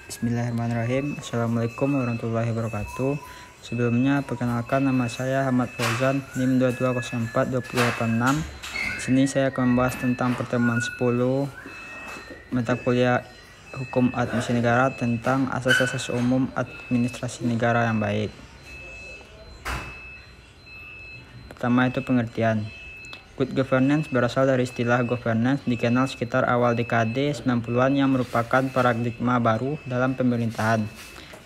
Bismillahirrahmanirrahim. Assalamualaikum warahmatullahi wabarakatuh. Sebelumnya perkenalkan, nama saya Ahmad Fauzan, NIM 2204286. Di sini saya akan membahas tentang pertemuan 10 mata kuliah Hukum Administrasi Negara tentang asas-asas umum administrasi negara yang baik. Pertama itu pengertian. Good governance berasal dari istilah governance, dikenal sekitar awal dekade 90-an yang merupakan paradigma baru dalam pemerintahan.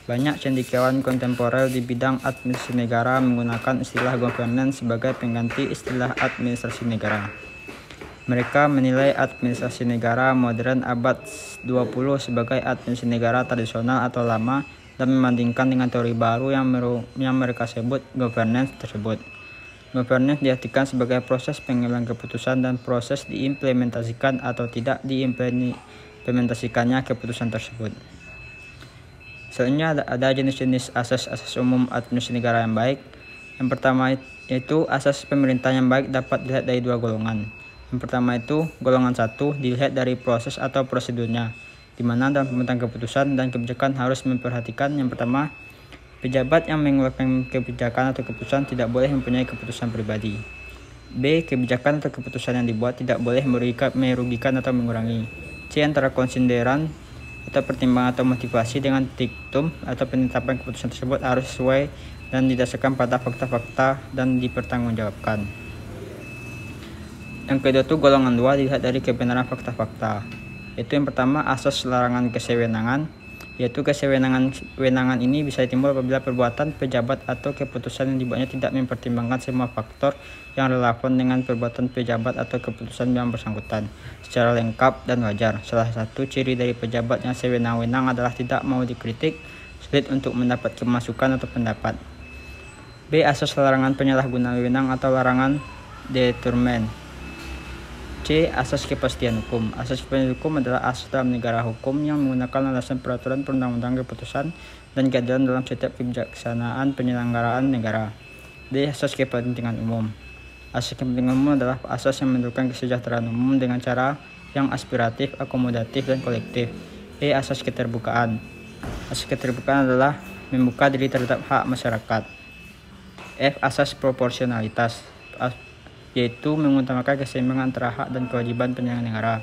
Banyak cendekiawan kontemporer di bidang administrasi negara menggunakan istilah governance sebagai pengganti istilah administrasi negara. Mereka menilai administrasi negara modern abad 20 sebagai administrasi negara tradisional atau lama dan membandingkan dengan teori baru yang mereka sebut governance tersebut. Governance diartikan sebagai proses pengambilan keputusan dan proses diimplementasikan atau tidak diimplementasikannya keputusan tersebut. Selanjutnya ada jenis-jenis asas-asas umum administrasi negara yang baik. Yang pertama yaitu asas pemerintahan yang baik dapat dilihat dari dua golongan. Yang pertama itu golongan 1 dilihat dari proses atau prosedurnya, di mana dalam pembentukan keputusan dan kebijakan harus memperhatikan yang pertama, pejabat yang mengeluarkan kebijakan atau keputusan tidak boleh mempunyai keputusan pribadi. B. Kebijakan atau keputusan yang dibuat tidak boleh merugikan atau mengurangi. C. Antara konsideran atau pertimbangan atau motivasi dengan diktum atau penetapan keputusan tersebut harus sesuai dan didasarkan pada fakta-fakta dan dipertanggungjawabkan. Yang kedua itu golongan 2 dilihat dari kebenaran fakta-fakta. Itu yang pertama asas larangan kesewenangan, yaitu kesewenangan ini bisa timbul apabila perbuatan pejabat atau keputusan yang dibuatnya tidak mempertimbangkan semua faktor yang relevan dengan perbuatan pejabat atau keputusan yang bersangkutan secara lengkap dan wajar. Salah satu ciri dari pejabat yang sewenang-wenang adalah tidak mau dikritik, sulit untuk mendapat masukan atau pendapat. B. Asas larangan penyalahgunaan wewenang atau larangan determen. C. Asas kepastian hukum. Asas kepastian hukum adalah asas dalam negara hukum yang menggunakan alasan peraturan perundang-undangan, keputusan, dan keadilan dalam setiap kebijaksanaan penyelenggaraan negara. D. Asas kepentingan umum. Asas kepentingan umum adalah asas yang menentukan kesejahteraan umum dengan cara yang aspiratif, akomodatif, dan kolektif. E. Asas keterbukaan. Asas keterbukaan adalah membuka diri terhadap hak masyarakat. F. Asas proporsionalitas, yaitu mengutamakan keseimbangan antara hak dan kewajiban penyelenggara negara.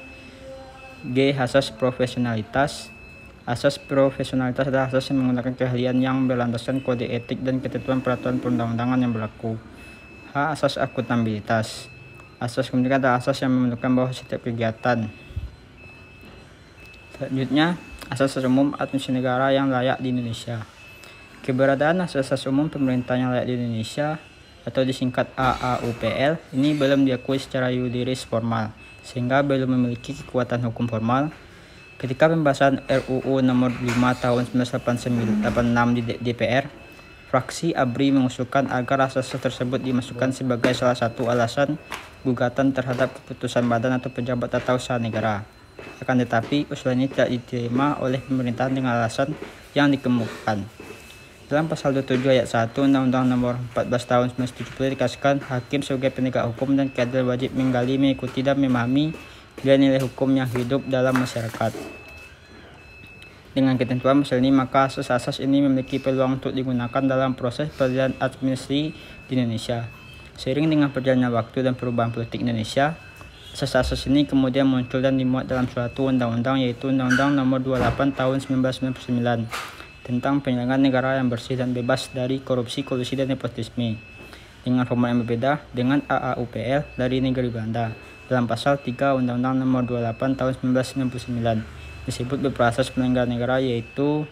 G. Asas profesionalitas. Asas profesionalitas adalah asas yang menggunakan keahlian yang berlandaskan kode etik dan ketentuan peraturan perundang-undangan yang berlaku. H. Asas akuntabilitas. Asas kepentingan adalah asas yang menentukan bahwa setiap kegiatan. Selanjutnya, asas umum administrasi negara yang layak di Indonesia. Keberadaan asas umum pemerintahan yang layak di Indonesia atau disingkat AAUPL ini belum diakui secara yuridis formal, sehingga belum memiliki kekuatan hukum formal. Ketika pembahasan RUU nomor 5 tahun 1986 di DPR, fraksi ABRI mengusulkan agar asas tersebut dimasukkan sebagai salah satu alasan gugatan terhadap keputusan badan atau pejabat atau usaha negara. Akan tetapi, usulan ini tidak diterima oleh pemerintahan dengan alasan yang dikemukakan. Dalam pasal 27 ayat 1 Undang-Undang nomor 14 tahun 1970 dikasihkan hakim sebagai penegak hukum dan keadilan wajib menggali, mengikuti, dan memahami nilai-nilai hukum yang hidup dalam masyarakat. Dengan ketentuan pasal ini, maka asas-asas ini memiliki peluang untuk digunakan dalam proses peradilan administrasi di Indonesia. Seiring dengan perjalanan waktu dan perubahan politik Indonesia, asas-asas ini kemudian muncul dan dimuat dalam suatu undang-undang, yaitu Undang-Undang nomor 28 tahun 1999 tentang penyelenggaraan negara yang bersih dan bebas dari korupsi, kolusi, dan nepotisme, dengan format yang berbeda dengan AAUPL dari negara Belanda. Dalam pasal 3 Undang-Undang nomor 28 tahun 1999 disebut beberapa asas penyelenggaraan negara, yaitu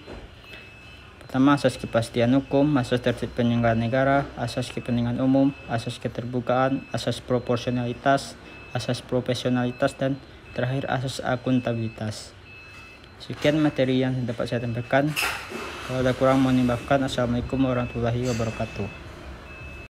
pertama asas kepastian hukum, asas tertib penyelenggaraan negara, asas kepentingan umum, asas keterbukaan, asas proporsionalitas, asas profesionalitas, dan terakhir asas akuntabilitas. Sekian materi yang dapat saya sampaikan. Kalau ada kurang mohon dimaafkan. Assalamualaikum warahmatullahi wabarakatuh.